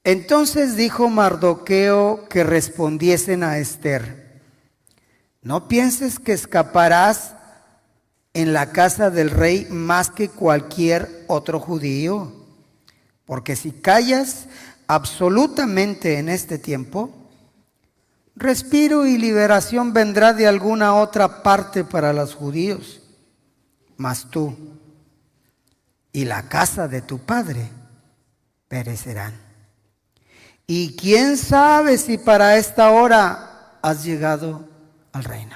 Entonces dijo Mardoqueo que respondiesen a Ester: no pienses que escaparás en la casa del rey más que cualquier otro judío, porque si callas absolutamente en este tiempo, respiro y liberación vendrá de alguna otra parte para los judíos, mas tú y la casa de tu padre perecerán. Y quién sabe si para esta hora has llegado al reino.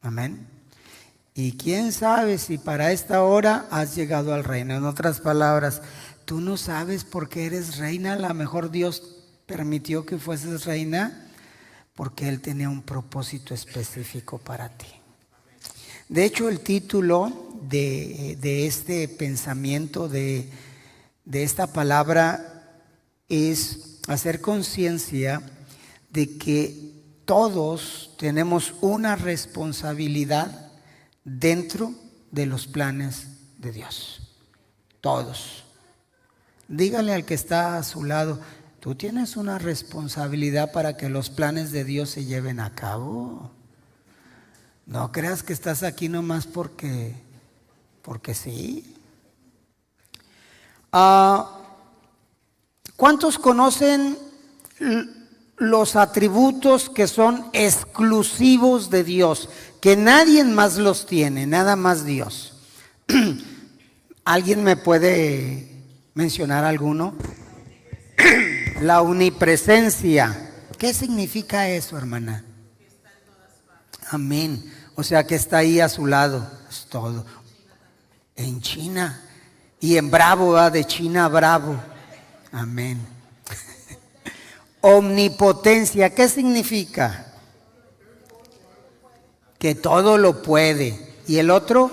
Amén. Y quién sabe si para esta hora has llegado al reino. En otras palabras, tú no sabes por qué eres reina. A lo mejor Dios permitió que fueses reina porque Él tenía un propósito específico para ti. De hecho, el título de este pensamiento, de esta palabra, es hacer conciencia de que todos tenemos una responsabilidad dentro de los planes de Dios. Todos. Dígale al que está a su lado: tú tienes una responsabilidad para que los planes de Dios se lleven a cabo. No creas que estás aquí nomás porque sí. ¿Cuántos conocen los atributos que son exclusivos de Dios? Que nadie más los tiene, nada más Dios. ¿Alguien me puede mencionar alguno? La omnipresencia. ¿Qué significa eso, hermana? Amén. O sea que está ahí a su lado. Es todo. En China. Y en bravo, ¿va? De China a bravo. Amén. Omnipotencia. ¿Qué significa? Que todo lo puede. ¿Y el otro?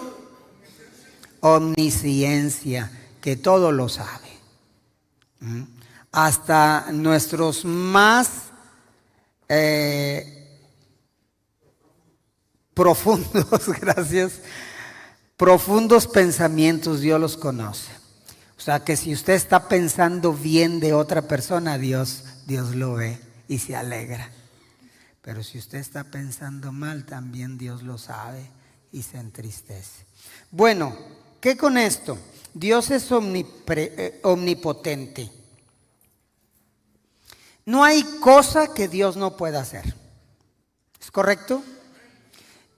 Omnisciencia. Que todo lo sabe. Hasta nuestros más profundos, gracias, profundos pensamientos Dios los conoce. O sea que si usted está pensando bien de otra persona, Dios lo ve y se alegra. Pero si usted está pensando mal, también Dios lo sabe y se entristece. Bueno, ¿qué con esto? Dios es omnipotente. No hay cosa que Dios no pueda hacer. ¿Es correcto?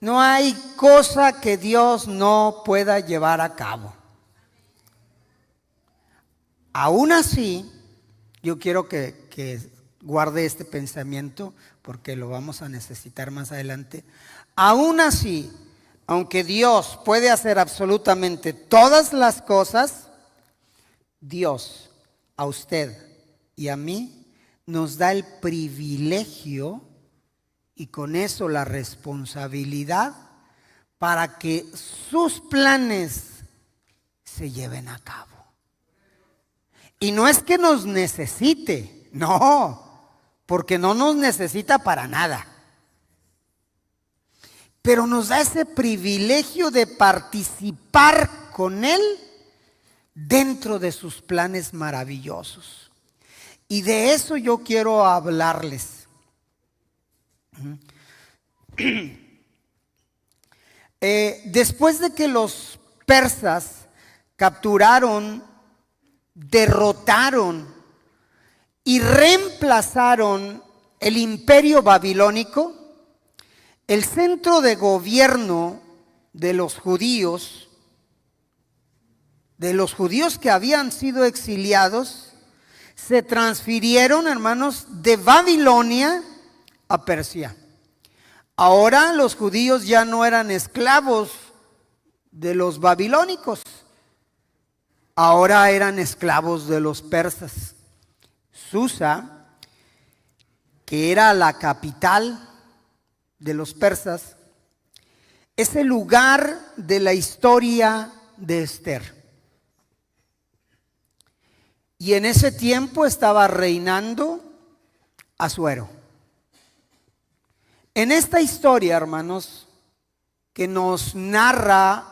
No hay cosa que Dios no pueda llevar a cabo. Aún así, yo quiero que guarde este pensamiento porque lo vamos a necesitar más adelante. Aún así, aunque Dios puede hacer absolutamente todas las cosas, Dios a usted y a mí nos da el privilegio y con eso la responsabilidad para que sus planes se lleven a cabo. Y no es que nos necesite, no, porque no nos necesita para nada. Pero nos da ese privilegio de participar con Él dentro de sus planes maravillosos. Y de eso yo quiero hablarles. Después de que los persas capturaron, derrotaron y reemplazaron el imperio babilónico, el centro de gobierno de los judíos que habían sido exiliados, se transfirieron, hermanos, de Babilonia a Persia. Ahora los judíos ya no eran esclavos de los babilónicos, ahora eran esclavos de los persas. Susa, que era la capital de los persas, es el lugar de la historia de Ester. Y en ese tiempo estaba reinando Asuero. En esta historia, hermanos, que nos narra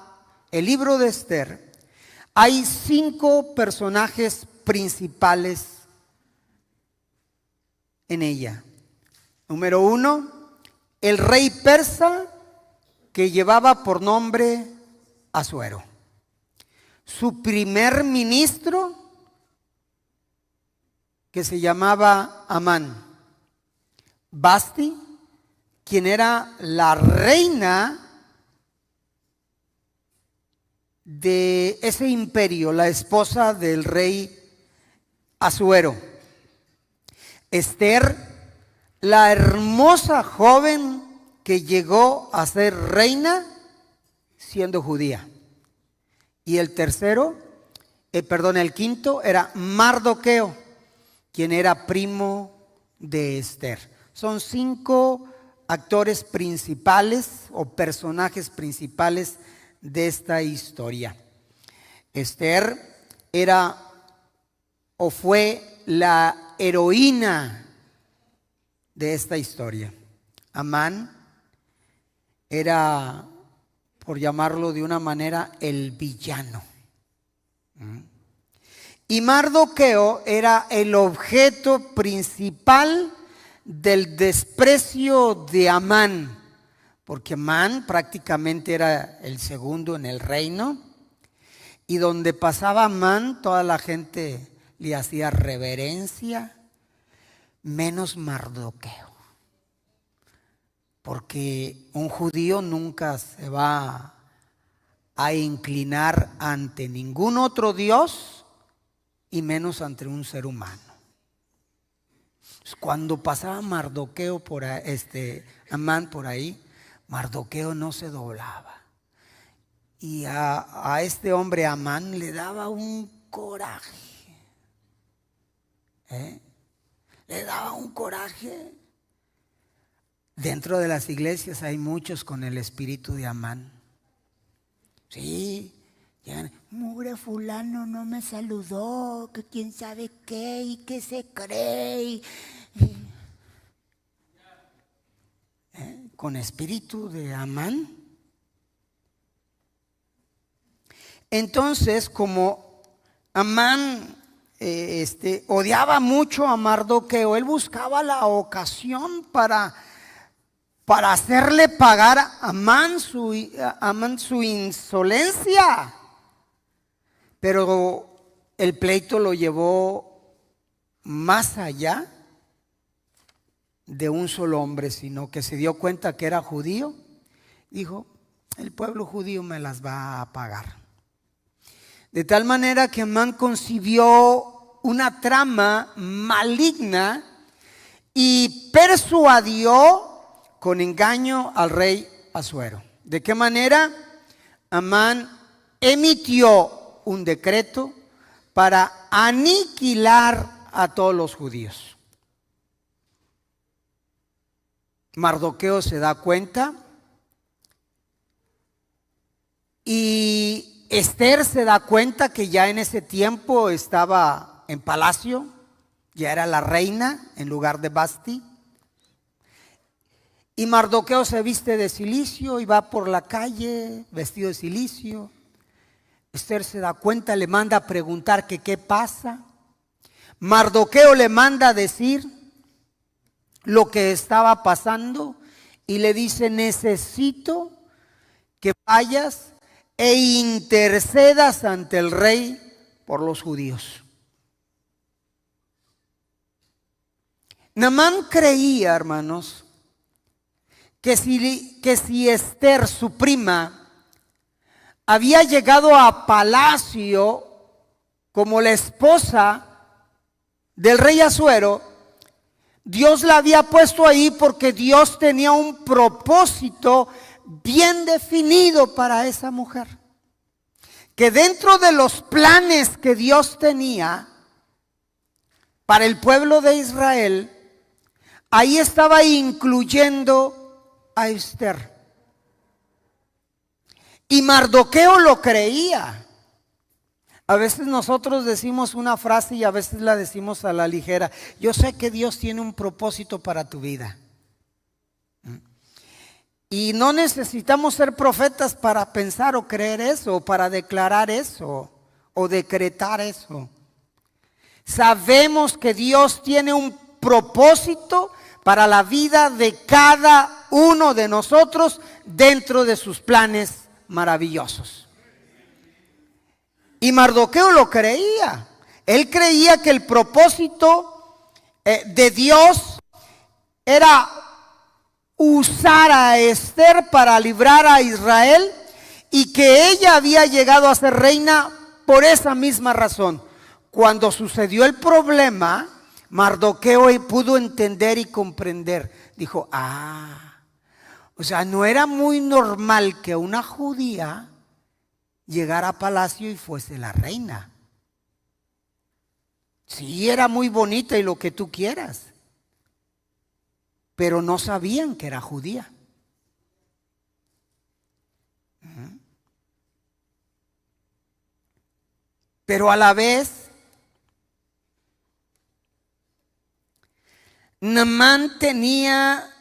el libro de Ester, hay 5 personajes principales en ella. Número 1, el rey persa que llevaba por nombre Asuero. Su primer ministro, que se llamaba Amán. Vasti, quien era la reina de ese imperio, la esposa del rey Asuero. Esther, la hermosa joven que llegó a ser reina siendo judía. Y el quinto era Mardoqueo, quien era primo de Esther. Son 5 actores principales o personajes principales de esta historia. Esther era o fue la heroína de esta historia. Amán era, por llamarlo de una manera, el villano. Y Mardoqueo era el objeto principal del desprecio de Amán, porque Amán prácticamente era el segundo en el reino, y donde pasaba Amán toda la gente le hacía reverencia, menos Mardoqueo, porque un judío nunca se va a inclinar ante ningún otro Dios y menos ante un ser humano. Cuando pasaba Mardoqueo por Amán por ahí, Mardoqueo no se doblaba. Y a este hombre Amán le daba un coraje. Le daba un coraje. Dentro de las iglesias hay muchos con el espíritu de Amán. Sí, llegan, mugre fulano no me saludó, que quién sabe qué y qué se cree. Con espíritu de Amán. Entonces, como Amán odiaba mucho a Mardoqueo, él buscaba la ocasión para hacerle pagar a Amán su insolencia. Pero el pleito lo llevó más allá de un solo hombre, sino que se dio cuenta que era judío. Dijo, el pueblo judío me las va a pagar. De tal manera que Amán concibió una trama maligna y persuadió con engaño al rey Asuero. ¿De qué manera? Amán emitió un decreto para aniquilar a todos los judíos. Mardoqueo se da cuenta y Esther se da cuenta que ya en ese tiempo estaba en palacio, ya era la reina en lugar de Vasti. Y Mardoqueo se viste de cilicio y va por la calle vestido de cilicio. Esther se da cuenta, le manda a preguntar que qué pasa. Mardoqueo le manda a decir lo que estaba pasando y le dice, necesito que vayas e intercedas ante el rey por los judíos. Naamán creía, hermanos, que si Esther, su prima, había llegado a palacio como la esposa del rey Asuero, Dios la había puesto ahí porque Dios tenía un propósito bien definido para esa mujer. Que dentro de los planes que Dios tenía para el pueblo de Israel, ahí estaba incluyendo a Esther. Y Mardoqueo lo creía. A veces nosotros decimos una frase y a veces la decimos a la ligera. Yo sé que Dios tiene un propósito para tu vida. Y no necesitamos ser profetas para pensar o creer eso, o para declarar eso, o decretar eso. Sabemos que Dios tiene un propósito para la vida de cada uno de nosotros dentro de sus planes maravillosos. Y Mardoqueo lo creía. Él creía que el propósito de Dios era usar a Esther para librar a Israel, y que ella había llegado a ser reina por esa misma razón. Cuando sucedió el problema, Mardoqueo pudo entender y comprender. Dijo, o sea, no era muy normal que una judía llegara a palacio y fuese la reina. Sí, era muy bonita y lo que tú quieras, pero no sabían que era judía. Pero a la vez, Naamán tenía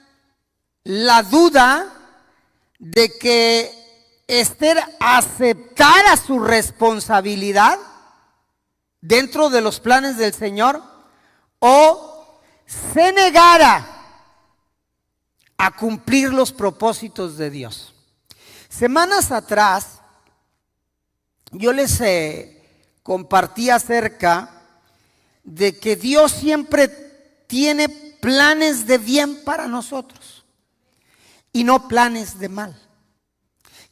la duda de que Esther aceptara su responsabilidad dentro de los planes del Señor, o se negara a cumplir los propósitos de Dios. Semanas atrás yo les compartí acerca de que Dios siempre tiene planes de bien para nosotros y no planes de mal.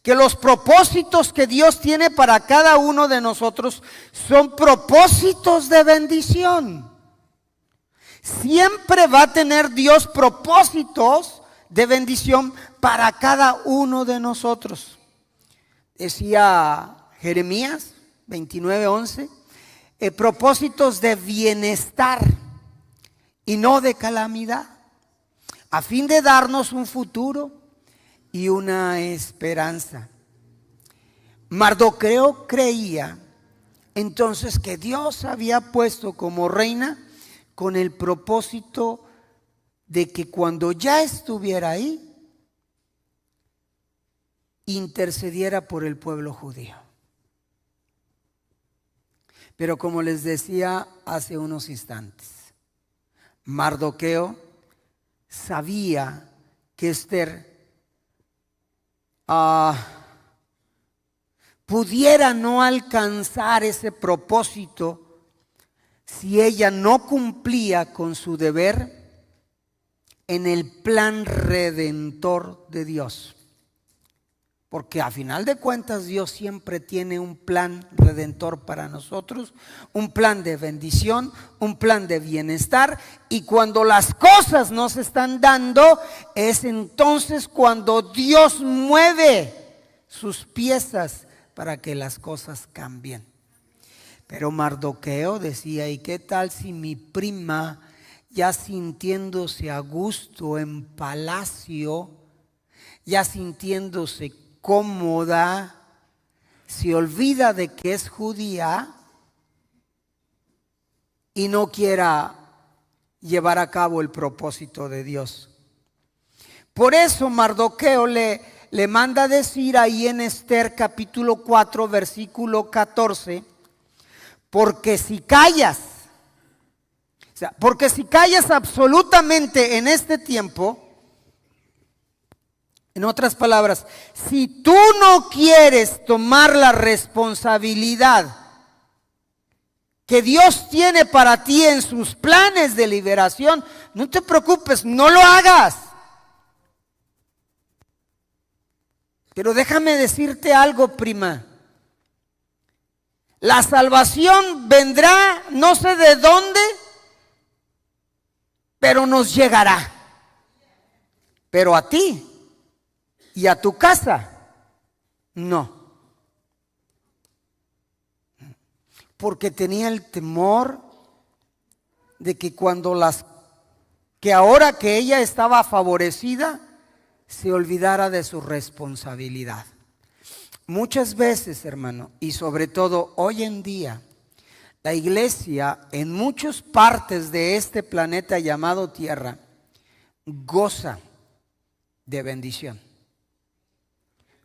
Que los propósitos que Dios tiene para cada uno de nosotros son propósitos de bendición. Siempre va a tener Dios propósitos de bendición para cada uno de nosotros. Decía Jeremías 29:11, propósitos de bienestar y no de calamidad, a fin de darnos un futuro y una esperanza. Mardoqueo creía entonces que Dios había puesto como reina con el propósito de que cuando ya estuviera ahí, intercediera por el pueblo judío. Pero como les decía hace unos instantes, Mardoqueo sabía que Esther pudiera no alcanzar ese propósito si ella no cumplía con su deber en el plan redentor de Dios. Porque a final de cuentas Dios siempre tiene un plan redentor para nosotros, un plan de bendición, un plan de bienestar. Y cuando las cosas no se están dando, es entonces cuando Dios mueve sus piezas para que las cosas cambien. Pero Mardoqueo decía, ¿y qué tal si mi prima, ya sintiéndose a gusto en palacio, ya sintiéndose cómoda, se olvida de que es judía y no quiera llevar a cabo el propósito de Dios? Por eso Mardoqueo le manda decir ahí en Esther capítulo 4 versículo 14, porque si callas absolutamente en este tiempo, en otras palabras, si tú no quieres tomar la responsabilidad que Dios tiene para ti en sus planes de liberación, no te preocupes, no lo hagas. Pero déjame decirte algo, prima. La salvación vendrá, no sé de dónde, pero nos llegará. Pero a ti y a tu casa, no. Porque tenía el temor de que que ahora que ella estaba favorecida, se olvidara de su responsabilidad. Muchas veces, hermano, y sobre todo hoy en día, la iglesia en muchas partes de este planeta llamado Tierra goza de bendición,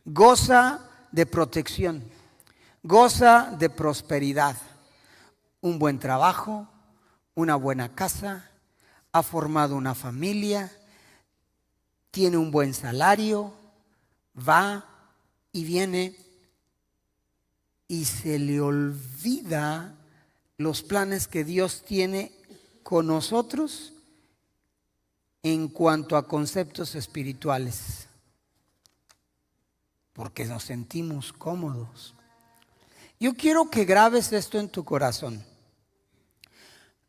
goza de protección, goza de prosperidad, un buen trabajo, una buena casa, ha formado una familia, tiene un buen salario, va y viene y se le olvida los planes que Dios tiene con nosotros en cuanto a conceptos espirituales, porque nos sentimos cómodos. Yo quiero que grabes esto en tu corazón.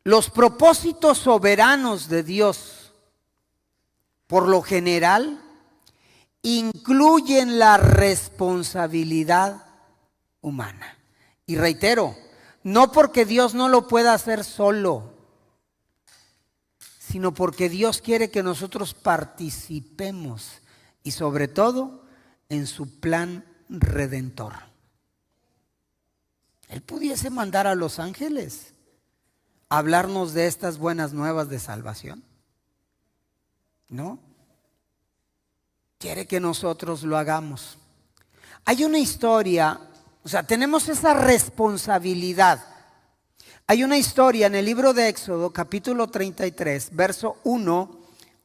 Los propósitos soberanos de Dios, por lo general, incluyen la responsabilidad humana. Y reitero, no porque Dios no lo pueda hacer solo, sino porque Dios quiere que nosotros participemos y sobre todo en su plan redentor. Él pudiese mandar a los ángeles a hablarnos de estas buenas nuevas de salvación, ¿no? Quiere que nosotros lo hagamos. Hay una historia, o sea, tenemos esa responsabilidad. Hay una historia en el libro de Éxodo, capítulo 33, verso 1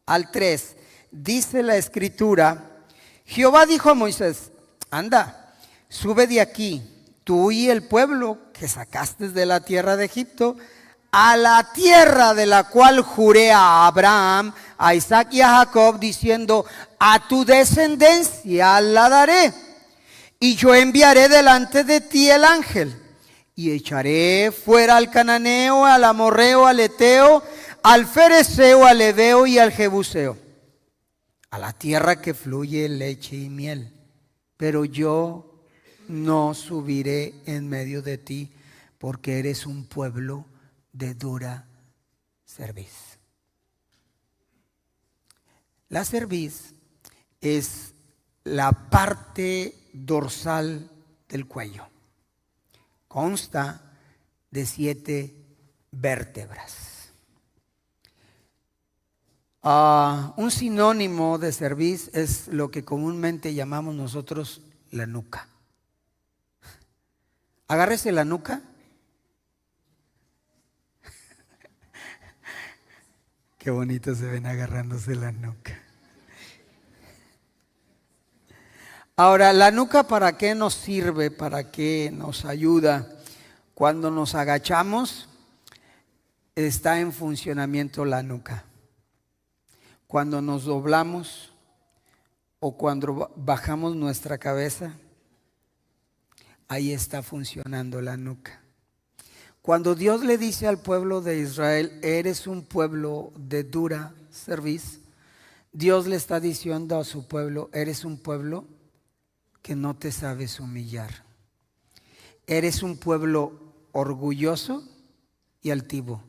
al 3. Dice la escritura: Jehová dijo a Moisés: anda, sube de aquí, tú y el pueblo que sacaste de la tierra de Egipto, a la tierra de la cual juré a Abraham, a Isaac y a Jacob, diciendo: a tu descendencia la daré, y yo enviaré delante de ti el ángel, y echaré fuera al cananeo, al amorreo, al eteo, al fereceo, al heveo y al jebuseo, a la tierra que fluye leche y miel. Pero yo no subiré en medio de ti, porque eres un pueblo de dura cerviz. La cerviz es la parte dorsal del cuello. Consta de 7 vértebras. Un sinónimo de cerviz es lo que comúnmente llamamos nosotros la nuca. Agárrese la nuca. Qué bonito se ven agarrándose la nuca. Ahora, ¿la nuca para qué nos sirve? ¿Para qué nos ayuda? Cuando nos agachamos, está en funcionamiento la nuca. Cuando nos doblamos o cuando bajamos nuestra cabeza, ahí está funcionando la nuca. Cuando Dios le dice al pueblo de Israel: eres un pueblo de dura cerviz, Dios le está diciendo a su pueblo: eres un pueblo que no te sabes humillar. Eres un pueblo orgulloso y altivo.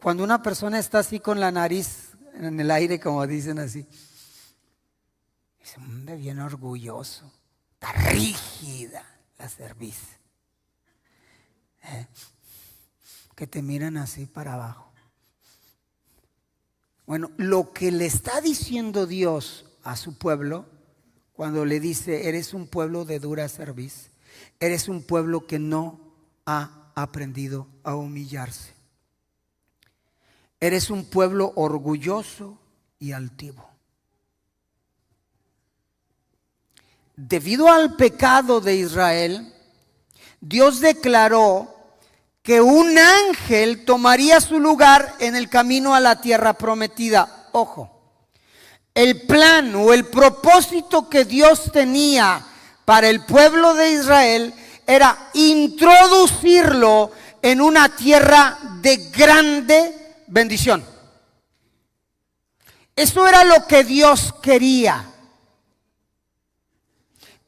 Cuando una persona está así con la nariz en el aire, como dicen así, es un hombre bien orgulloso, está rígida la cerviz. Que te miran así para abajo. Bueno, lo que le está diciendo Dios a su pueblo, cuando le dice: eres un pueblo de dura cerviz, eres un pueblo que no ha aprendido a humillarse, eres un pueblo orgulloso y altivo. Debido al pecado de Israel, Dios declaró que un ángel tomaría su lugar en el camino a la tierra prometida. Ojo, el plan o el propósito que Dios tenía para el pueblo de Israel era introducirlo en una tierra de grande bendición. Eso era lo que Dios quería.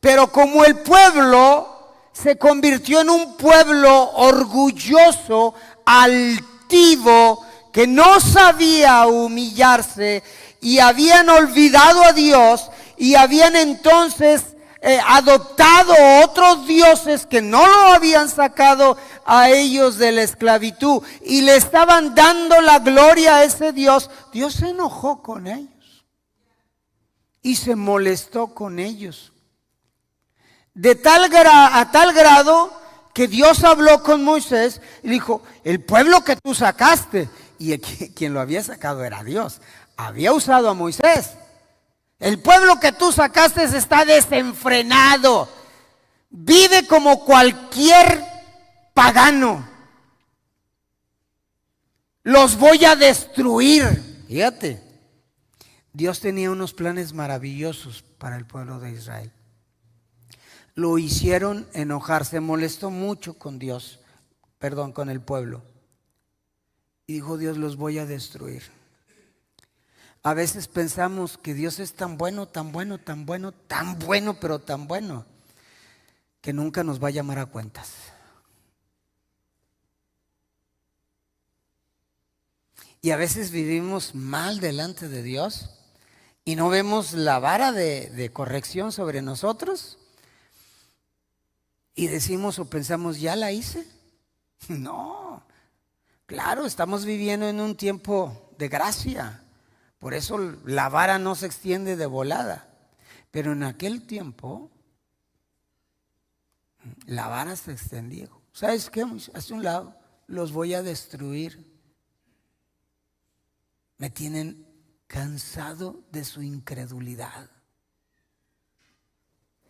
Pero como el pueblo se convirtió en un pueblo orgulloso, altivo, que no sabía humillarse, y habían olvidado a Dios, y habían entonces adoptado otros dioses que no lo habían sacado a ellos de la esclavitud, y le estaban dando la gloria a ese Dios. Dios se enojó con ellos y se molestó con ellos. A tal grado que Dios habló con Moisés y dijo: el pueblo que tú sacaste, Y quien lo había sacado era Dios. Había usado a Moisés. El pueblo que tú sacaste está desenfrenado. Vive como cualquier pagano. Los voy a destruir. Fíjate, Dios tenía unos planes maravillosos para el pueblo de Israel. Lo hicieron enojar, se molestó mucho con Dios, con el pueblo. Y dijo: Dios, los voy a destruir. A veces pensamos que Dios es tan bueno, tan bueno, tan bueno, tan bueno, pero tan bueno, que nunca nos va a llamar a cuentas. Y a veces vivimos mal delante de Dios y no vemos la vara de corrección sobre nosotros. Y decimos o pensamos: ¿ya la hice? No, claro, estamos viviendo en un tiempo de gracia. Por eso la vara no se extiende de volada. Pero en aquel tiempo la vara se extendía. ¿Sabes qué? Hacia un lado, los voy a destruir. Me tienen cansado de su incredulidad.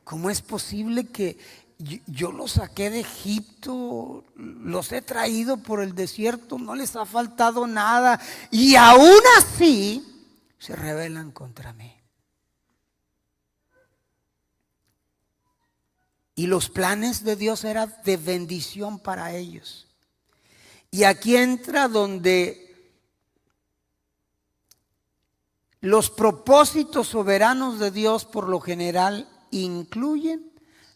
¿Cómo es posible que yo los saqué de Egipto, los he traído por el desierto, no les ha faltado nada, y aún así se rebelan contra mí? Y los planes de Dios eran de bendición para ellos. Y aquí entra donde los propósitos soberanos de Dios por lo general incluyen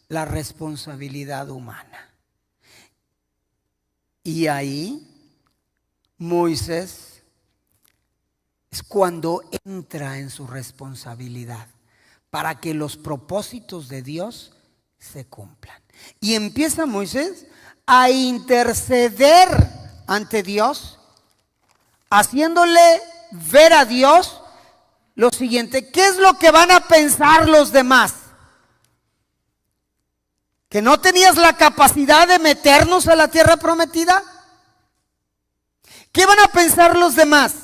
la responsabilidad humana. Y ahí Moisés es cuando entra en su responsabilidad para que los propósitos de Dios se cumplan. Y empieza Moisés a interceder ante Dios, haciéndole ver a Dios lo siguiente: ¿qué es lo que van a pensar los demás? ¿Que no tenías la capacidad de meternos a la tierra prometida? ¿Qué van a pensar los demás?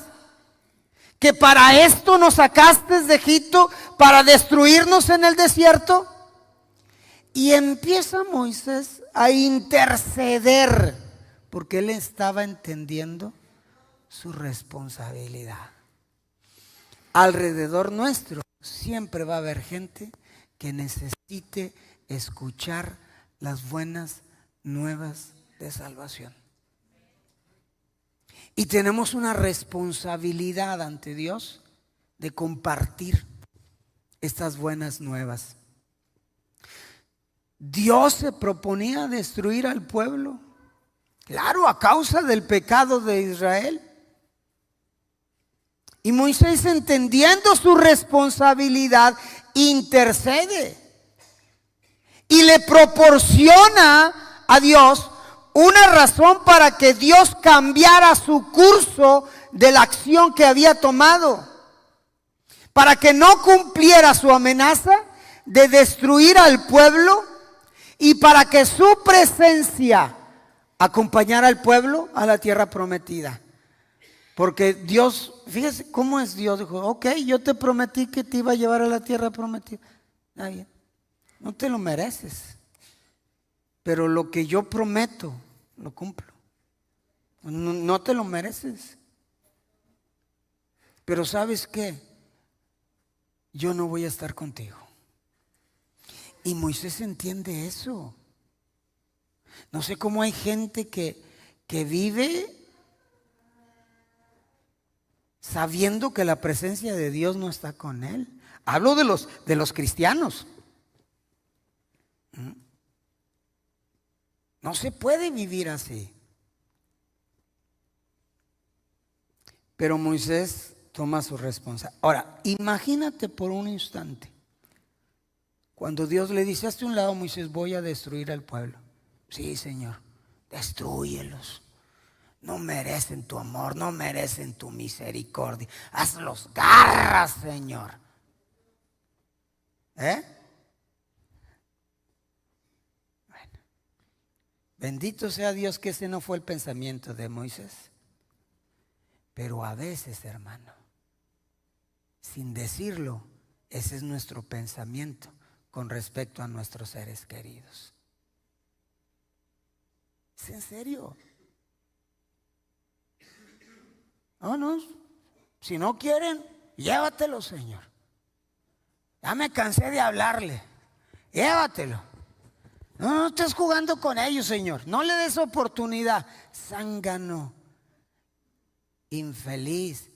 ¿Que para esto nos sacaste de Egipto, para destruirnos en el desierto? Y empieza Moisés a interceder, porque él estaba entendiendo su responsabilidad. Alrededor nuestro siempre va a haber gente que necesite escuchar las buenas nuevas de salvación. Y tenemos una responsabilidad ante Dios de compartir estas buenas nuevas. Dios se proponía destruir al pueblo, claro, a causa del pecado de Israel. Y Moisés, entendiendo su responsabilidad, intercede y le proporciona a Dios una razón para que Dios cambiara su curso de la acción que había tomado, para que no cumpliera su amenaza de destruir al pueblo y para que su presencia acompañara al pueblo a la tierra prometida. Porque Dios, fíjese cómo es Dios, dijo: ok, yo te prometí que te iba a llevar a la tierra prometida. Está bien, no te lo mereces, pero lo que yo prometo lo cumplo. No te lo mereces, pero ¿sabes qué? Yo no voy a estar contigo. Y Moisés entiende eso. No sé cómo hay gente que vive sabiendo que la presencia de Dios no está con él. Hablo de los cristianos. No se puede vivir así. Pero Moisés toma su responsabilidad. Ahora, imagínate por un instante, cuando Dios le dice: hazte un lado, Moisés, voy a destruir al pueblo. Sí, Señor, destrúyelos. No merecen tu amor, no merecen tu misericordia. Hazlos garras, Señor. Bueno, bendito sea Dios que ese no fue el pensamiento de Moisés. Pero a veces, hermano, sin decirlo, ese es nuestro pensamiento con respecto a nuestros seres queridos. ¿Es en serio? No, si no quieren, llévatelo, Señor. Ya me cansé de hablarle. Llévatelo. No estés jugando con ellos, Señor. No le des oportunidad. Zángano, infeliz.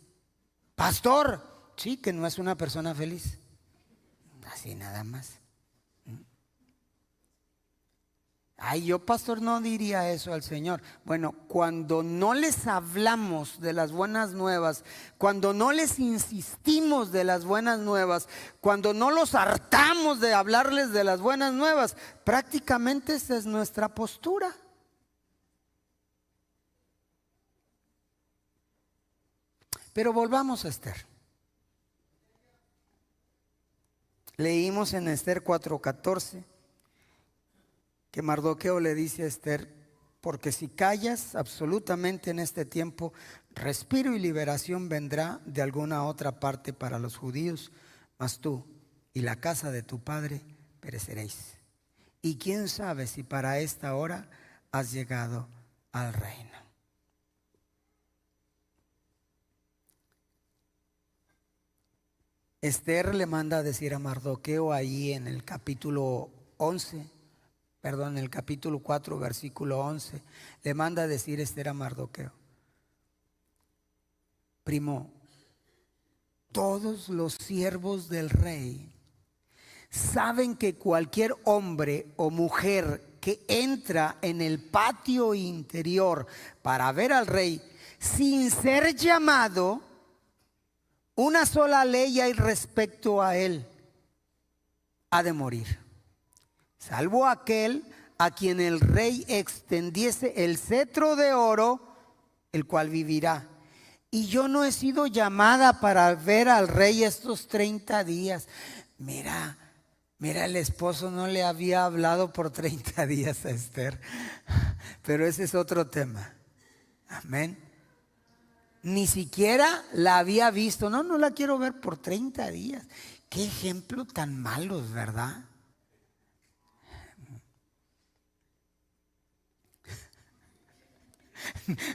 Pastor, sí, que no es una persona feliz. Así nada más. Ay, yo, pastor, no diría eso al Señor. Bueno, cuando no les hablamos de las buenas nuevas, cuando no les insistimos de las buenas nuevas, cuando no los hartamos de hablarles de las buenas nuevas, prácticamente esa es nuestra postura. Pero volvamos a Esther. Leímos en Esther 4:14 que Mardoqueo le dice a Esther: porque si callas absolutamente en este tiempo, respiro y liberación vendrá de alguna otra parte para los judíos, mas tú y la casa de tu padre pereceréis. Y quién sabe si para esta hora has llegado al reino. Esther le manda a decir a Mardoqueo ahí en el capítulo 4, versículo 11, le manda a decir Esther a Mardoqueo: primo, todos los siervos del rey saben que cualquier hombre o mujer que entra en el patio interior para ver al rey sin ser llamado, una sola ley hay respecto a él: ha de morir, salvo aquel a quien el rey extendiese el cetro de oro, el cual vivirá. Y yo no he sido llamada para ver al rey estos 30 días. Mira, el esposo no le había hablado por 30 días a Esther. Pero ese es otro tema. Amén. Ni siquiera la había visto. No la quiero ver por 30 días. Qué ejemplo tan malos, ¿verdad?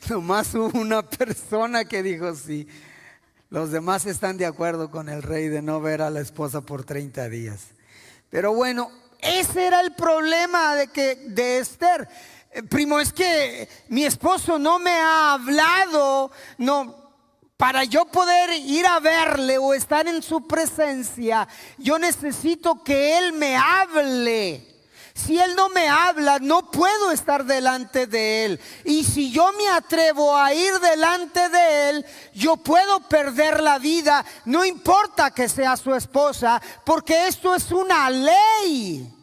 Nomás hubo una persona que dijo sí. Los demás están de acuerdo con el rey de no ver a la esposa por 30 días. Pero bueno, ese era el problema de Esther. Primo, es que mi esposo no me ha hablado, para yo poder ir a verle o estar en su presencia, yo necesito que él me hable. Si él no me habla, no puedo estar delante de él. Y si yo me atrevo a ir delante de él, yo puedo perder la vida. No importa que sea su esposa, porque esto es una ley.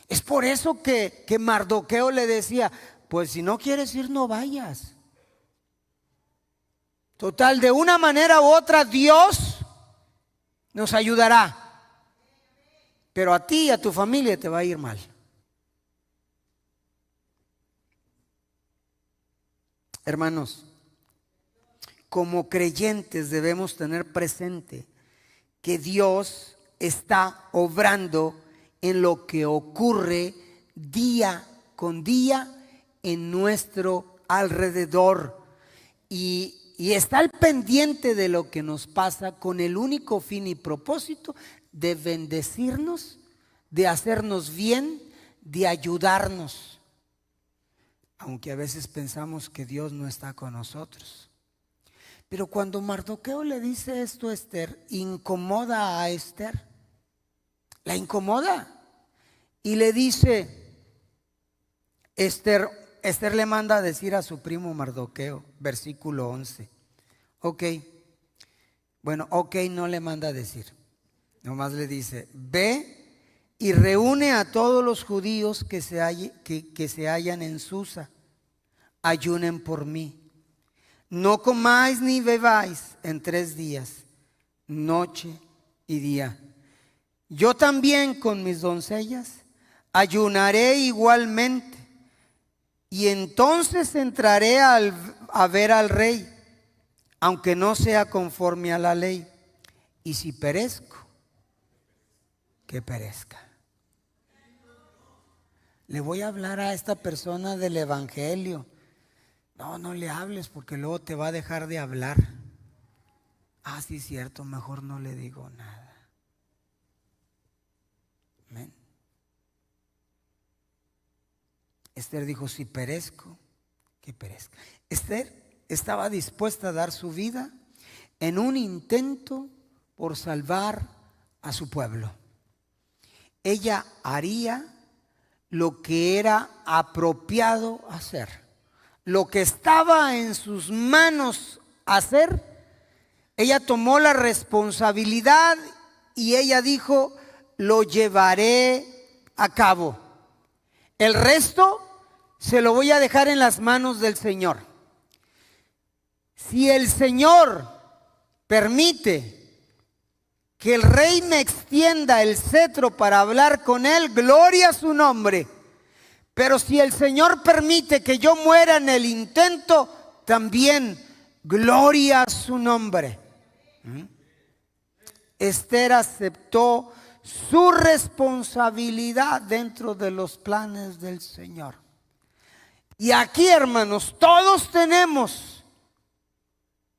Es por eso que Mardoqueo le decía: pues si no quieres ir, no vayas. Total, de una manera u otra Dios nos ayudará. Pero a ti y a tu familia te va a ir mal. Hermanos, como creyentes debemos tener presente que Dios está obrando en lo que ocurre día con día en nuestro alrededor. Y está al pendiente de lo que nos pasa con el único fin y propósito de bendecirnos, de hacernos bien, de ayudarnos. Aunque a veces pensamos que Dios no está con nosotros. Pero cuando Mardoqueo le dice esto a Esther, incomoda a Esther. La incomoda. Y le dice, Esther le manda a decir a su primo Mardoqueo, versículo 11. No le manda a decir. Nomás le dice: ve y reúne a todos los judíos que se hallan en Susa. Ayunen por mí. No comáis ni bebáis en 3 días, noche y día. Yo también con mis doncellas ayunaré igualmente. y entonces entraré a ver al rey, aunque no sea conforme a la ley. Y si perezco, que perezca. Le voy a hablar a esta persona del evangelio. No, no le hables porque luego te va a dejar de hablar. Ah, sí, cierto, mejor no le digo nada. Amén. Esther dijo, si perezco, que perezca. Esther estaba dispuesta a dar su vida en un intento por salvar a su pueblo. Ella haría lo que era apropiado hacer, lo que estaba en sus manos hacer. Ella tomó la responsabilidad y ella dijo, lo llevaré a cabo. El resto se lo voy a dejar en las manos del Señor. Si el Señor permite que el rey me extienda el cetro para hablar con él, gloria a su nombre. Pero si el Señor permite que yo muera en el intento, también gloria a su nombre. Esther aceptó su responsabilidad dentro de los planes del Señor. Y aquí, hermanos, todos tenemos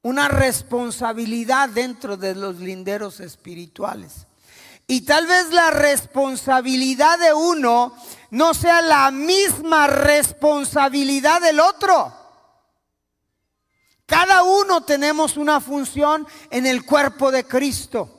una responsabilidad dentro de los linderos espirituales. Y tal vez la responsabilidad de uno no sea la misma responsabilidad del otro. Cada uno tenemos una función en el cuerpo de Cristo.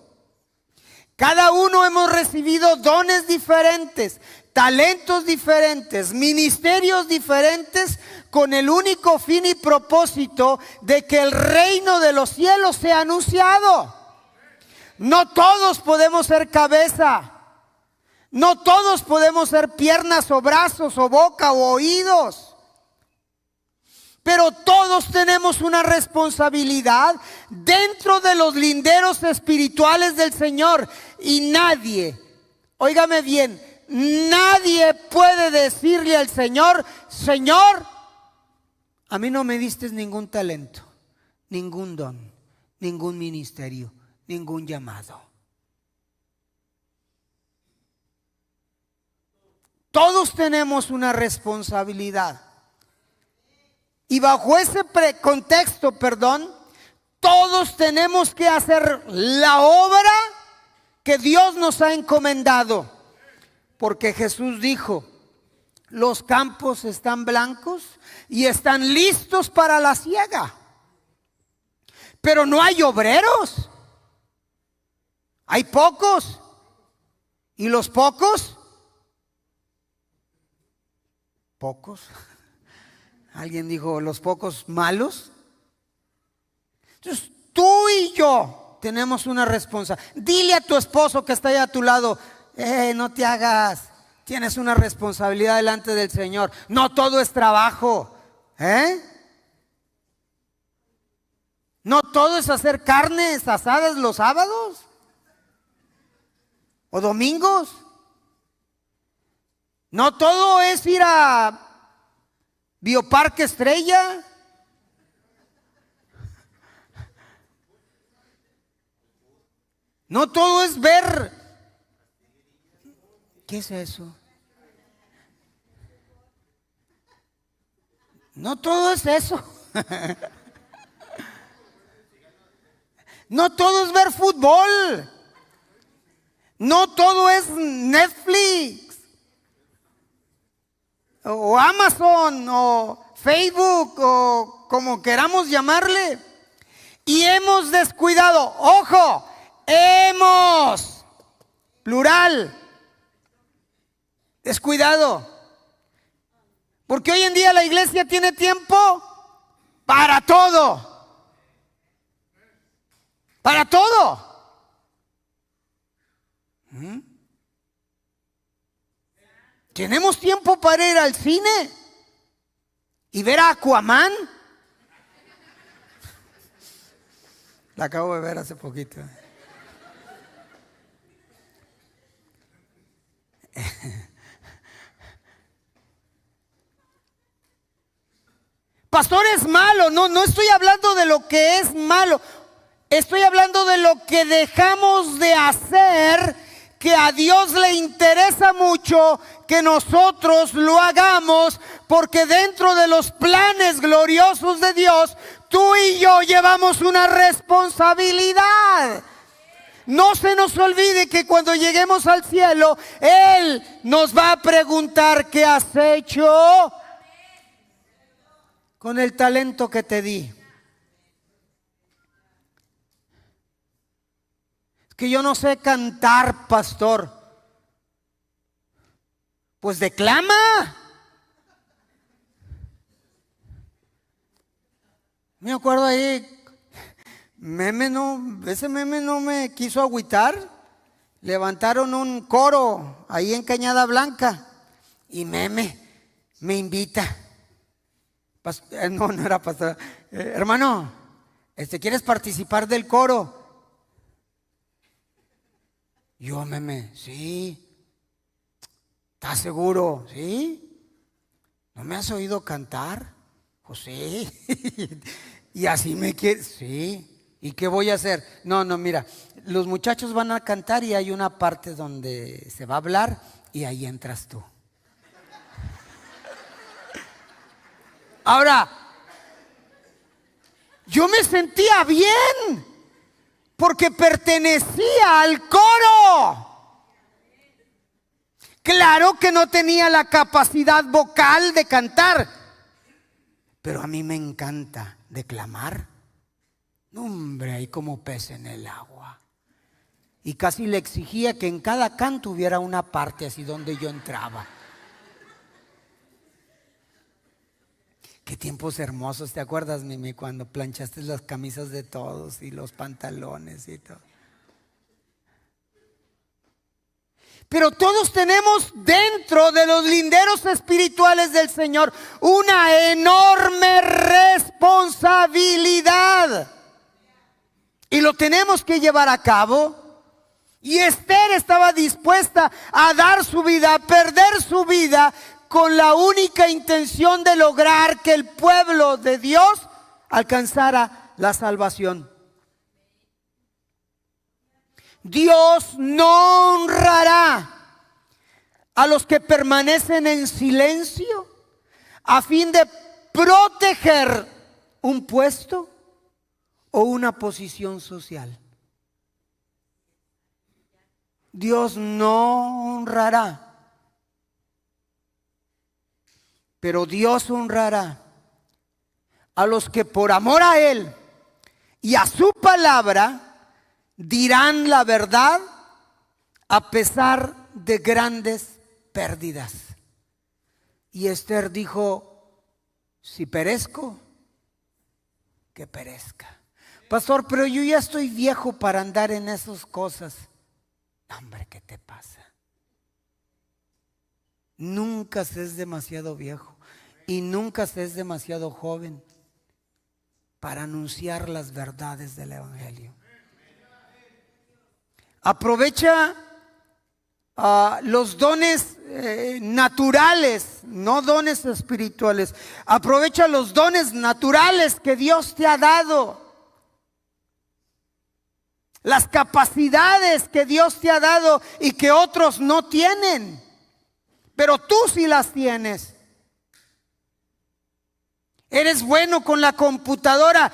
Cada uno hemos recibido dones diferentes, talentos diferentes, ministerios diferentes, con el único fin y propósito de que el reino de los cielos sea anunciado. No todos podemos ser cabeza, no todos podemos ser piernas o brazos o boca o oídos, pero todos tenemos una responsabilidad dentro de los linderos espirituales del Señor. Y nadie, óigame bien, nadie puede decirle al Señor, Señor, a mí no me diste ningún talento, ningún don, ningún ministerio, ningún llamado. Todos tenemos una responsabilidad. Y bajo ese contexto, todos tenemos que hacer la obra que Dios nos ha encomendado. Porque Jesús dijo, los campos están blancos y están listos para la siega, pero no hay obreros. Hay pocos. ¿Y los pocos? ¿Pocos? Alguien dijo, ¿los pocos malos? Entonces, tú y yo tenemos una responsabilidad. Dile a tu esposo que está ahí a tu lado, no te hagas, tienes una responsabilidad delante del Señor. No todo es trabajo, no todo es hacer carnes asadas los sábados o domingos. No todo es ir a Bioparque Estrella. No todo es ver. ¿Qué es eso? No todo es eso. No todo es ver fútbol. No todo es Netflix o Amazon o Facebook o como queramos llamarle. Y hemos descuidado, ojo, hemos, plural, descuidado. Porque hoy en día la iglesia tiene tiempo para todo. Para todo. ¿Tenemos tiempo para ir al cine y ver a Aquaman? La acabo de ver hace poquito. pastor, es malo. No, no estoy hablando de lo que es malo. Estoy hablando de lo que dejamos de hacer, que a Dios le interesa mucho que nosotros lo hagamos, porque dentro de los planes gloriosos de Dios, tú y yo llevamos una responsabilidad. No se nos olvide que cuando lleguemos al cielo, Él nos va a preguntar: ¿qué has hecho con el talento que te di? Es que yo no sé cantar, pastor. Pues declama. Me acuerdo ahí, ese meme no me quiso agüitar. Levantaron un coro ahí en Cañada Blanca y meme me invita. No era pastor. Hermano, ¿quieres participar del coro? Yo, meme, sí. ¿Estás seguro? ¿Sí? ¿No me has oído cantar? Pues sí. Y así me quieres. Sí. ¿Y qué voy a hacer? No, mira, los muchachos van a cantar y hay una parte donde se va a hablar y ahí entras tú. Ahora, yo me sentía bien porque pertenecía al coro. Claro que no tenía la capacidad vocal de cantar, pero a mí me encanta declamar. No, hombre, ahí como pez en el agua. Y casi le exigía que en cada canto hubiera una parte así donde yo entraba. Qué tiempos hermosos, ¿te acuerdas, Mimi, cuando planchaste las camisas de todos y los pantalones y todo? Pero todos tenemos dentro de los linderos espirituales del Señor una enorme responsabilidad. Y lo tenemos que llevar a cabo. Y Esther estaba dispuesta a dar su vida, a perder su vida, con la única intención de lograr que el pueblo de Dios alcanzara la salvación. Dios no honrará a los que permanecen en silencio a fin de proteger un puesto o una posición social. Dios no honrará, pero Dios honrará a los que por amor a Él y a su palabra dirán la verdad a pesar de grandes pérdidas. Y Esther dijo: si perezco, que perezca. Pastor, pero yo ya estoy viejo para andar en esas cosas. Hombre, ¿qué te pasa? Nunca se es demasiado viejo y nunca se es demasiado joven para anunciar las verdades del Evangelio. Aprovecha los dones naturales, no dones espirituales. Aprovecha los dones naturales que Dios te ha dado. Las capacidades que Dios te ha dado y que otros no tienen, pero tú sí las tienes. Eres bueno con la computadora.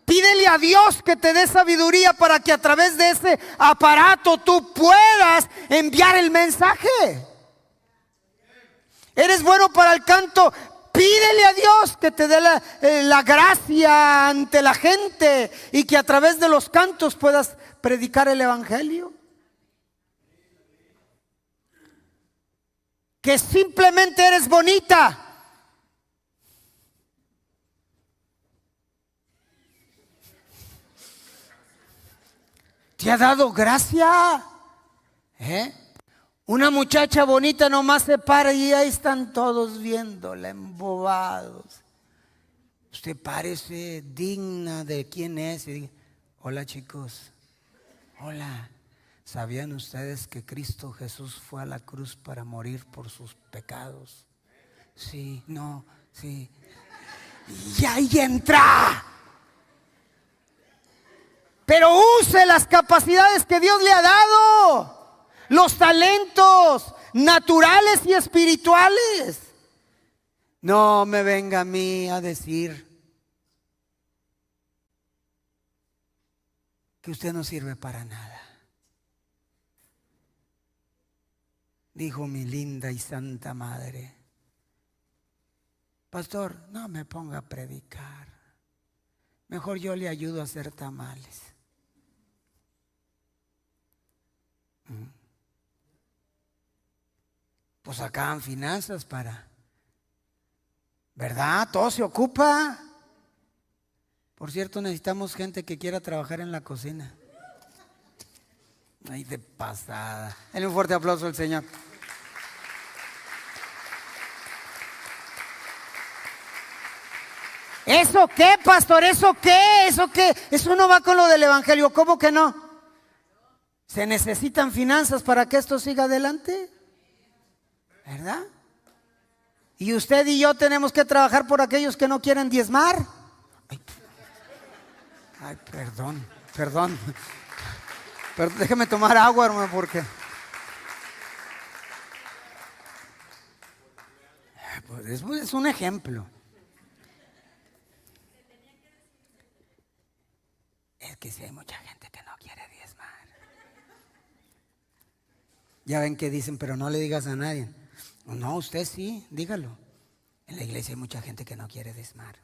Pídele a Dios que te dé sabiduría para que a través de ese aparato tú puedas enviar el mensaje. Eres bueno para el canto. Pídele a Dios que te dé la gracia ante la gente y que a través de los cantos puedas predicar el Evangelio. Que simplemente eres bonita. ¿Te ha dado gracia? Una muchacha bonita nomás se para y ahí están todos viéndola, embobados. Usted parece digna de quién es. Y, hola chicos, hola. ¿Sabían ustedes que Cristo Jesús fue a la cruz para morir por sus pecados? Sí, no, sí. y ahí entra. Pero use las capacidades que Dios le ha dado, los talentos naturales y espirituales. No me venga a mí a decir que usted no sirve para nada. Dijo mi linda y santa madre: pastor, no me ponga a predicar, mejor yo le ayudo a hacer tamales. Pues sacaban finanzas para, ¿verdad? Todo se ocupa. Por cierto, necesitamos gente que quiera trabajar en la cocina. Ay, de pasada. Denle un fuerte aplauso al Señor. ¿Eso qué, pastor? ¿Eso qué? ¿Eso qué? Eso no va con lo del evangelio. ¿Cómo que no? ¿Se necesitan finanzas para que esto siga adelante? ¿Verdad? Y usted y yo tenemos que trabajar por aquellos que no quieren diezmar. Ay, perdón. Pero déjeme tomar agua, hermano, porque pues es un ejemplo. Es que si hay mucha gente que no quiere diezmar. Ya ven que dicen, pero no le digas a nadie. No, usted sí, dígalo. En la iglesia hay mucha gente que no quiere diezmar.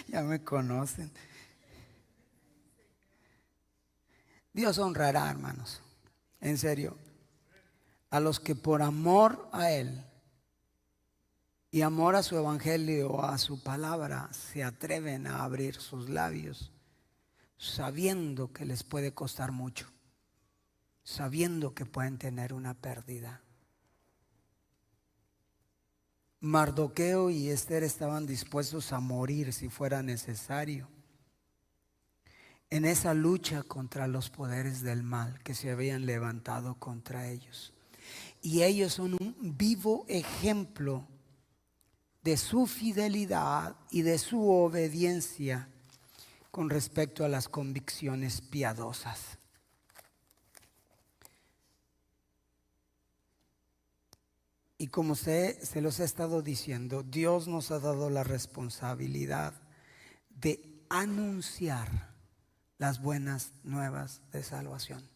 Ya me conocen. Dios honrará, hermanos, en serio, a los que por amor a Él y amor a su evangelio, a su palabra, se atreven a abrir sus labios, sabiendo que les puede costar mucho, sabiendo que pueden tener una pérdida. Mardoqueo y Esther estaban dispuestos a morir si fuera necesario en esa lucha contra los poderes del mal que se habían levantado contra ellos. Y ellos son un vivo ejemplo de su fidelidad y de su obediencia con respecto a las convicciones piadosas. Y como se los he estado diciendo, Dios nos ha dado la responsabilidad de anunciar las buenas nuevas de salvación.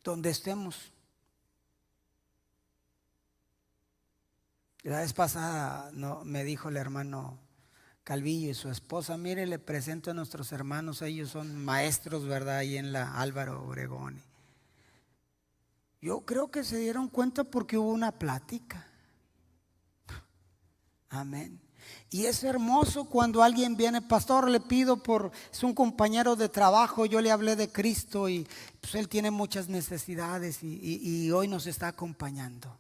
Donde estemos. La vez pasada me dijo el hermano Calvillo y su esposa: mire, le presento a nuestros hermanos, ellos son maestros, ¿verdad? Ahí en la Álvaro Obregón. Yo creo que se dieron cuenta porque hubo una plática. Amén. Y es hermoso cuando alguien viene: pastor, le pido es un compañero de trabajo, yo le hablé de Cristo y pues él tiene muchas necesidades y hoy nos está acompañando.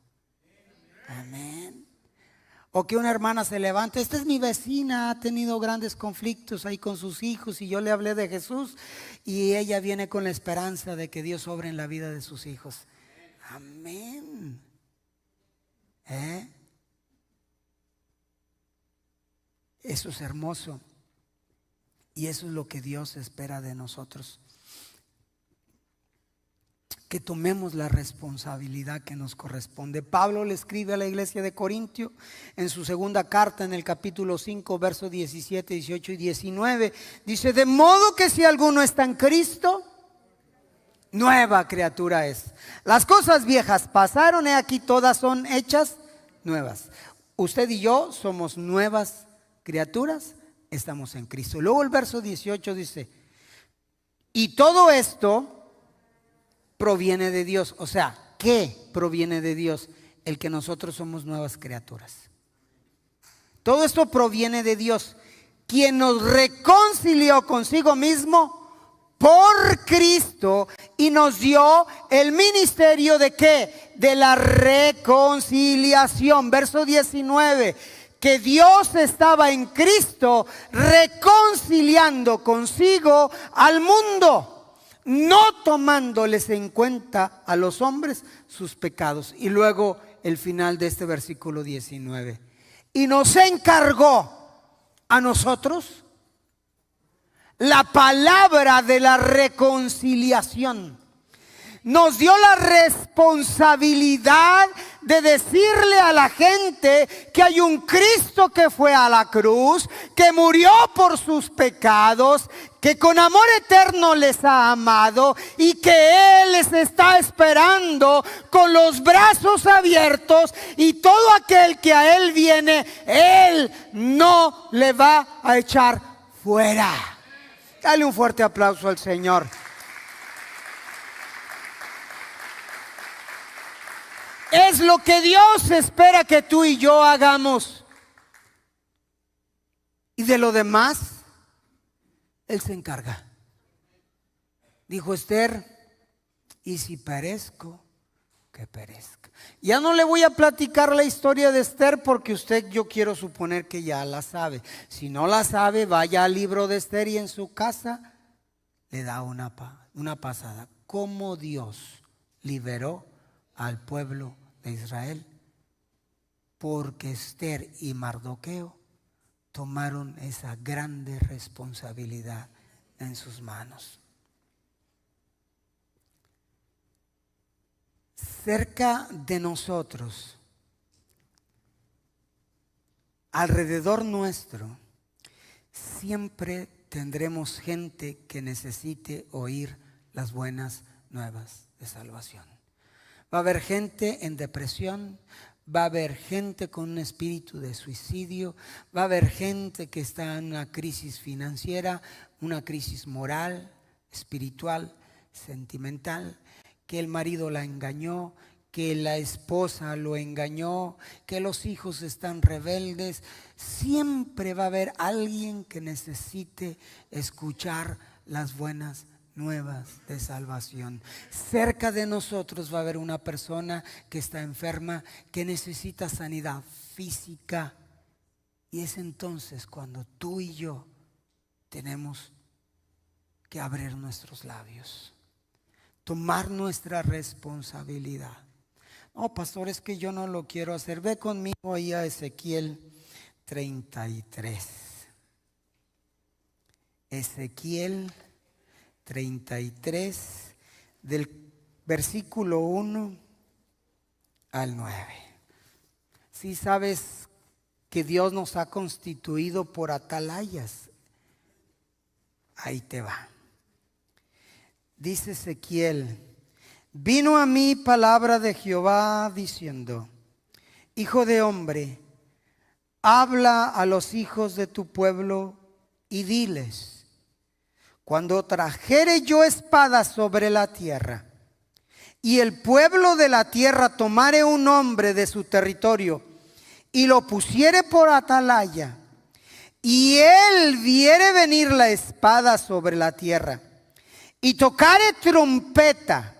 Amén. O que una hermana se levante: esta es mi vecina, ha tenido grandes conflictos ahí con sus hijos y yo le hablé de Jesús y ella viene con la esperanza de que Dios obre en la vida de sus hijos. Amén. Eso es hermoso y eso es lo que Dios espera de nosotros, que tomemos la responsabilidad que nos corresponde. Pablo le escribe a la iglesia de Corintio en su segunda carta, en el capítulo 5, versos 17, 18 y 19. Dice: de modo que si alguno está en Cristo, nueva criatura es. Las cosas viejas pasaron, he aquí todas son hechas nuevas. Usted y yo somos nuevas criaturas, estamos en Cristo. Luego el verso 18 dice: y todo esto proviene de Dios. O sea, ¿qué proviene de Dios? El que nosotros somos nuevas criaturas. Todo esto proviene de Dios, quien nos reconcilió consigo mismo por Cristo y nos dio el ministerio de ¿qué? De la reconciliación. Verso 19, que Dios estaba en Cristo reconciliando consigo al mundo. no tomándoles en cuenta a los hombres sus pecados. Y luego el final de este versículo 19. Y nos encargó a nosotros la palabra de la reconciliación. Nos dio la responsabilidad de decirle a la gente que hay un Cristo que fue a la cruz, que murió por sus pecados, que con amor eterno les ha amado y que Él les está esperando con los brazos abiertos, y todo aquel que a Él viene, Él no le va a echar fuera. Dale un fuerte aplauso al Señor. Es lo que Dios espera que tú y yo hagamos. Y de lo demás, Él se encarga. Dijo Esther: y si perezco, que perezca. Ya no le voy a platicar la historia de Esther, porque usted, yo quiero suponer que ya la sabe. Si no la sabe, vaya al libro de Esther y en su casa le da una pasada. Cómo Dios liberó al pueblo de Israel, porque Esther y Mardoqueo tomaron esa grande responsabilidad en sus manos. Cerca de nosotros, alrededor nuestro, siempre tendremos gente que necesite oír las buenas nuevas de salvación. Va a haber gente en depresión, va a haber gente con un espíritu de suicidio, va a haber gente que está en una crisis financiera, una crisis moral, espiritual, sentimental, que el marido la engañó, que la esposa lo engañó, que los hijos están rebeldes. Siempre va a haber alguien que necesite escuchar las buenas nuevas de salvación. Cerca de nosotros va a haber una persona que está enferma, que necesita sanidad física, y es entonces cuando tú y yo tenemos que abrir nuestros labios, tomar nuestra responsabilidad. No, pastor, es que yo no lo quiero hacer. Ve conmigo ahí a Ezequiel 33. Ezequiel 33, del versículo 1 al 9. Si sabes que Dios nos ha constituido por atalayas, ahí te va. Dice Ezequiel: vino a mí palabra de Jehová diciendo: hijo de hombre, habla a los hijos de tu pueblo y diles: cuando trajere yo espada sobre la tierra, y el pueblo de la tierra tomare un hombre de su territorio y lo pusiere por atalaya, y él viere venir la espada sobre la tierra, y tocare trompeta,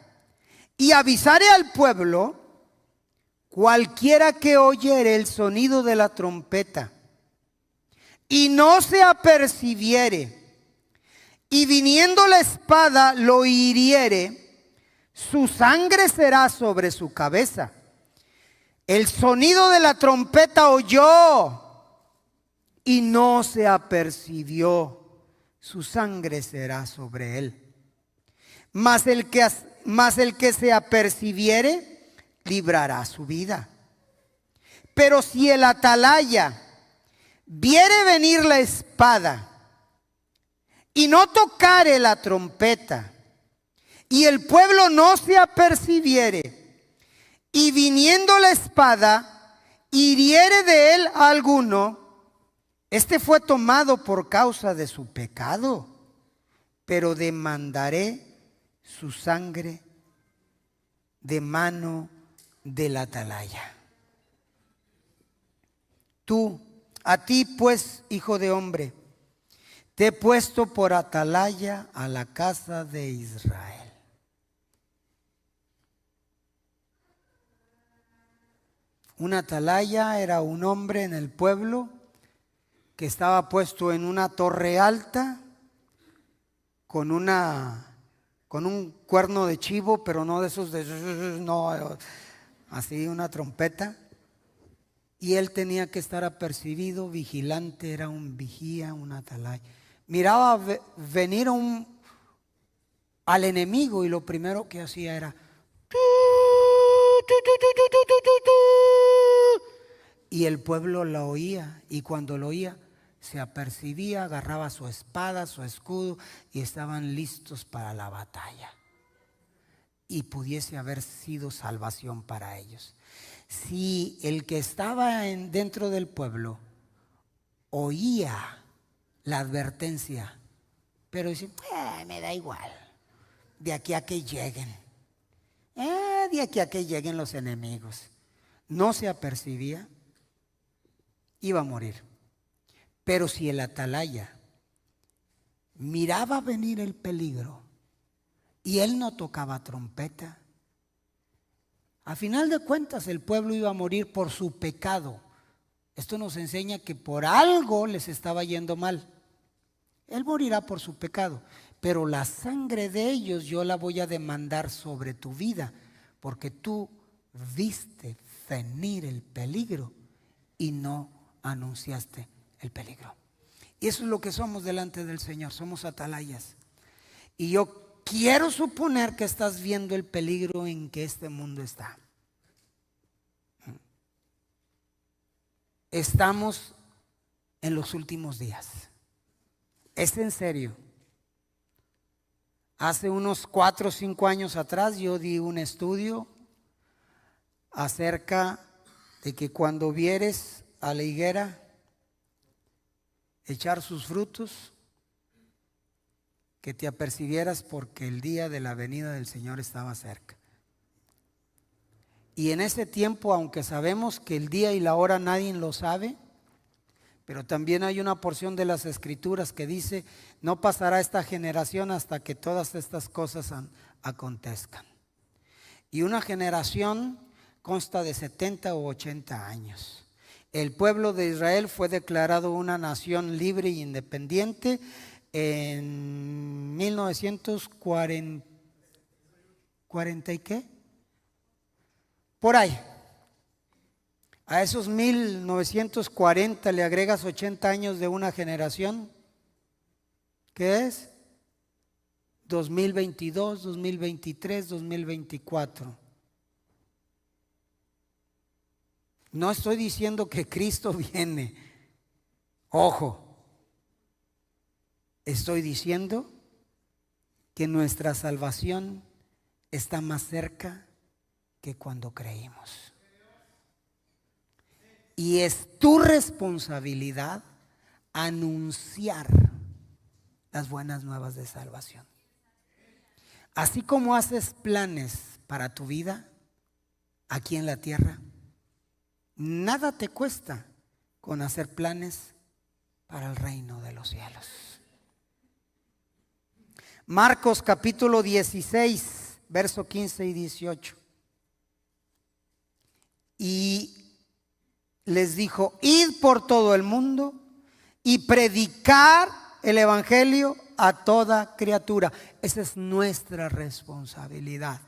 y avisare al pueblo, cualquiera que oyere el sonido de la trompeta, y no se apercibiere, y viniendo la espada lo hiriere, su sangre será sobre su cabeza. El sonido de la trompeta oyó y no se apercibió, su sangre será sobre él. Mas el que se apercibiere librará su vida. Pero si el atalaya viere venir la espada y no tocare la trompeta, y el pueblo no se apercibiere, y viniendo la espada hiriere de él a alguno, este fue tomado por causa de su pecado, pero demandaré su sangre de mano del atalaya. Tú, a ti pues, hijo de hombre, te he puesto por atalaya a la casa de Israel. Un atalaya era un hombre en el pueblo que estaba puesto en una torre alta con con un cuerno de chivo, pero no de esos no, así una trompeta. Y él tenía que estar apercibido, vigilante, era un vigía, un atalaya. Miraba venir al enemigo y lo primero que hacía era y el pueblo lo oía, y cuando lo oía se apercibía, agarraba su espada, su escudo, y estaban listos para la batalla. Y pudiese haber sido salvación para ellos. Si el que estaba dentro del pueblo oía la advertencia, pero dice, me da igual, de aquí a que lleguen, de aquí a que lleguen los enemigos, no se apercibía, iba a morir. Pero si el atalaya miraba venir el peligro y él no tocaba trompeta, a final de cuentas el pueblo iba a morir por su pecado. Esto nos enseña que por algo les estaba yendo mal. Él morirá por su pecado, pero la sangre de ellos yo la voy a demandar sobre tu vida, porque tú viste venir el peligro y no anunciaste el peligro. Y eso es lo que somos delante del Señor, somos atalayas. Y yo quiero suponer que estás viendo el peligro en que este mundo está. Estamos en los últimos días. Es en serio. Hace unos 4 o 5 años atrás yo di un estudio acerca de que cuando vieres a la higuera echar sus frutos, que te apercibieras porque el día de la venida del Señor estaba cerca. Y en ese tiempo, aunque sabemos que el día y la hora nadie lo sabe, pero también hay una porción de las Escrituras que dice, no pasará esta generación hasta que todas estas cosas acontezcan. Y una generación consta de 70 o 80 años. El pueblo de Israel fue declarado una nación libre e independiente en 1940 ¿y qué? Por ahí. A esos 1940 le agregas 80 años de una generación. ¿Qué es? 2022, 2023, 2024. No estoy diciendo que Cristo viene. Ojo. Estoy diciendo que nuestra salvación está más cerca que cuando creímos. Y es tu responsabilidad anunciar las buenas nuevas de salvación. Así como haces planes para tu vida aquí en la tierra, nada te cuesta con hacer planes para el reino de los cielos. Marcos capítulo 16, verso 15 y 18. Y les dijo, id por todo el mundo y predicar el evangelio a toda criatura. Esa es nuestra responsabilidad.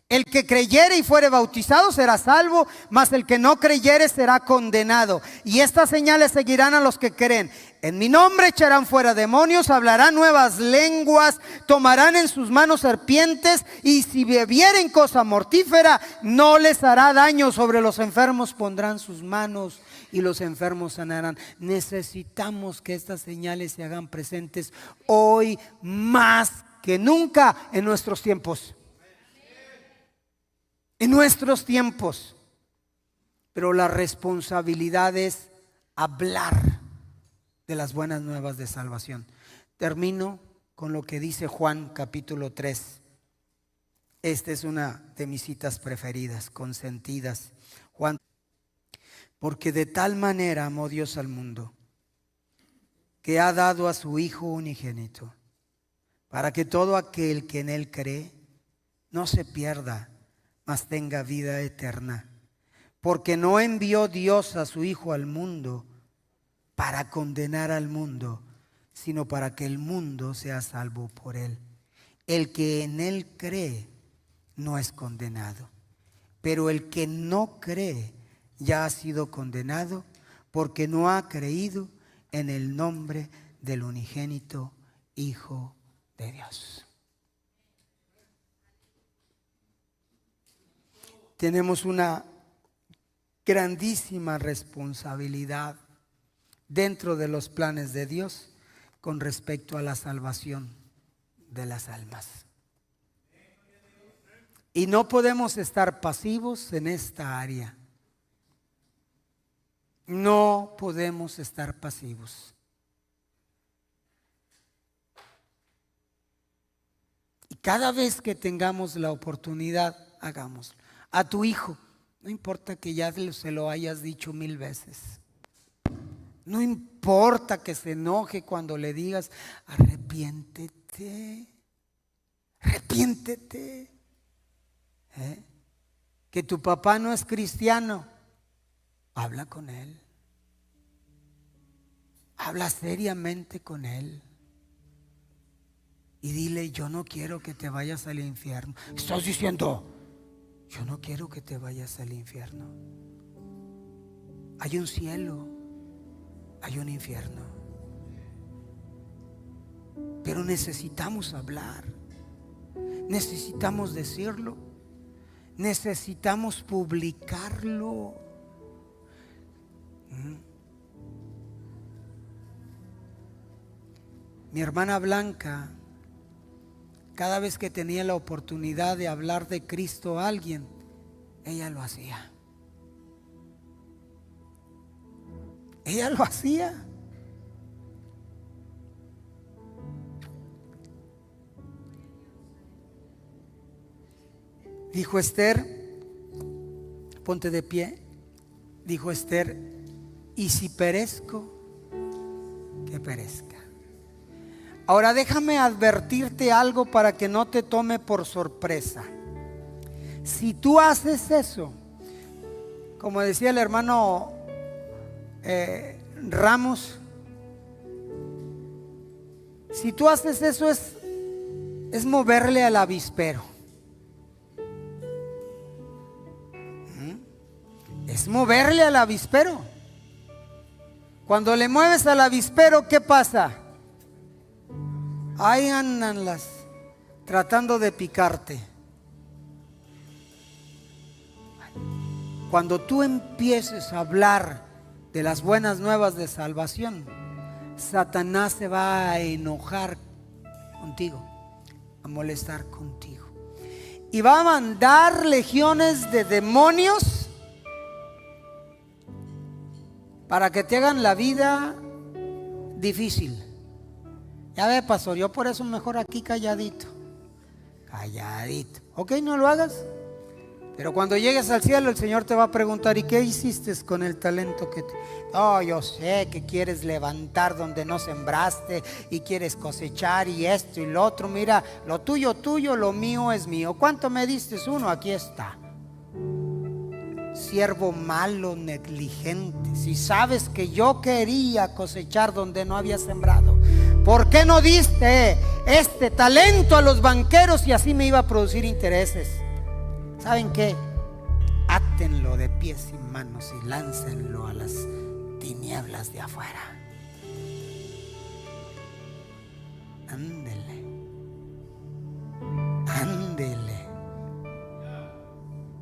El que creyere y fuere bautizado será salvo, mas el que no creyere será condenado. Y estas señales seguirán a los que creen. En mi nombre echarán fuera demonios, hablarán nuevas lenguas, tomarán en sus manos serpientes, y si bebieren cosa mortífera no les hará daño. Sobre los enfermos pondrán sus manos y los enfermos sanarán. Necesitamos que estas señales se hagan presentes hoy más que nunca en nuestros tiempos. En nuestros tiempos. Pero la responsabilidad es hablar de las buenas nuevas de salvación. Termino con lo que dice Juan capítulo 3. Esta es una de mis citas preferidas, consentidas. Juan, porque de tal manera amó Dios al mundo, que ha dado a su Hijo unigénito, para que todo aquel que en él cree no se pierda, mas tenga vida eterna. Porque no envió Dios a su Hijo al mundo para condenar al mundo, sino para que el mundo sea salvo por él. El que en Él cree no es condenado, pero el que no cree ya ha sido condenado porque no ha creído en el nombre del unigénito Hijo de Dios. Tenemos una grandísima responsabilidad dentro de los planes de Dios con respecto a la salvación de las almas. Y no podemos estar pasivos en esta área. No podemos estar pasivos. Y cada vez que tengamos la oportunidad, hagámoslo. A tu hijo, no importa que ya se lo hayas dicho 1000 veces. No importa que se enoje cuando le digas, arrepiéntete, arrepiéntete. Que tu papá no es cristiano, habla con él. Habla seriamente con él. Y dile, yo no quiero que te vayas al infierno. Estás diciendo, yo no quiero que te vayas al infierno. Hay un cielo, hay un infierno. Pero necesitamos hablar. Necesitamos decirlo. Necesitamos publicarlo. Mi hermana Blanca, cada vez que tenía la oportunidad de hablar de Cristo a alguien, ella lo hacía. Ella lo hacía. Dijo Esther, ponte de pie. Dijo Esther, y si perezco, que perezca. Ahora déjame advertirte algo para que no te tome por sorpresa. Si tú haces eso, como decía el hermano Ramos, si tú haces eso es moverle al avispero. Es moverle al avispero. Cuando le mueves al avispero, ¿qué pasa? Ahí andan tratando de picarte. Cuando tú empieces a hablar de las buenas nuevas de salvación, Satanás se va a enojar contigo, a molestar contigo. Y va a mandar legiones de demonios para que te hagan la vida difícil. Ya ve, pastor, yo por eso mejor aquí calladito. Calladito. Ok, no lo hagas. Pero cuando llegues al cielo, el Señor te va a preguntar, ¿y qué hiciste con el talento que te... Oh, yo sé que quieres levantar donde no sembraste y quieres cosechar y esto y lo otro. Mira, lo tuyo, tuyo, lo mío es mío. ¿Cuánto me diste? Uno, aquí está. Siervo malo, negligente. Si sabes que yo quería cosechar donde no había sembrado, ¿por qué no diste este talento a los banqueros y así me iba a producir intereses? ¿Saben qué? Átenlo de pies y manos y láncenlo a las tinieblas de afuera. Ándele. Ándele.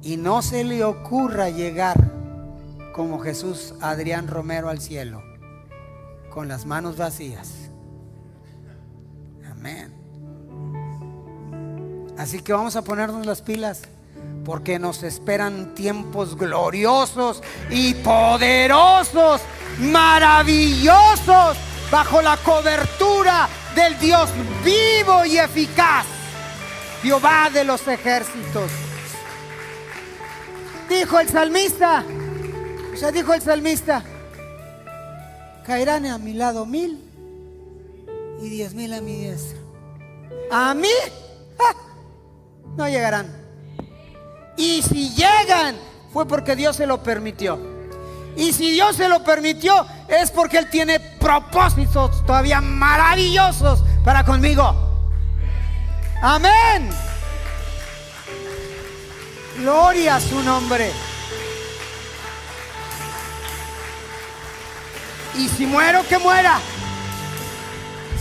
Y no se le ocurra llegar como Jesús Adrián Romero al cielo con las manos vacías. Amén. Así que vamos a ponernos las pilas, porque nos esperan tiempos gloriosos y poderosos, maravillosos, bajo la cobertura del Dios vivo y eficaz, Jehová de los ejércitos. Dijo el salmista, dijo el salmista, caerán a mi lado 1000 y 10,000 a mi diestra. A mí no llegarán. Y si llegan, fue porque Dios se lo permitió. Y si Dios se lo permitió, es porque Él tiene propósitos todavía maravillosos para conmigo. Amén. Gloria a su nombre. Y si muero, que muera.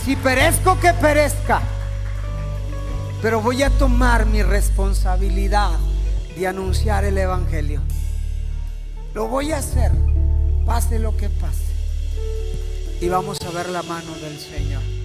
Si perezco, que perezca. Pero voy a tomar mi responsabilidad de anunciar el evangelio. Lo voy a hacer, pase lo que pase. Y vamos a ver la mano del Señor.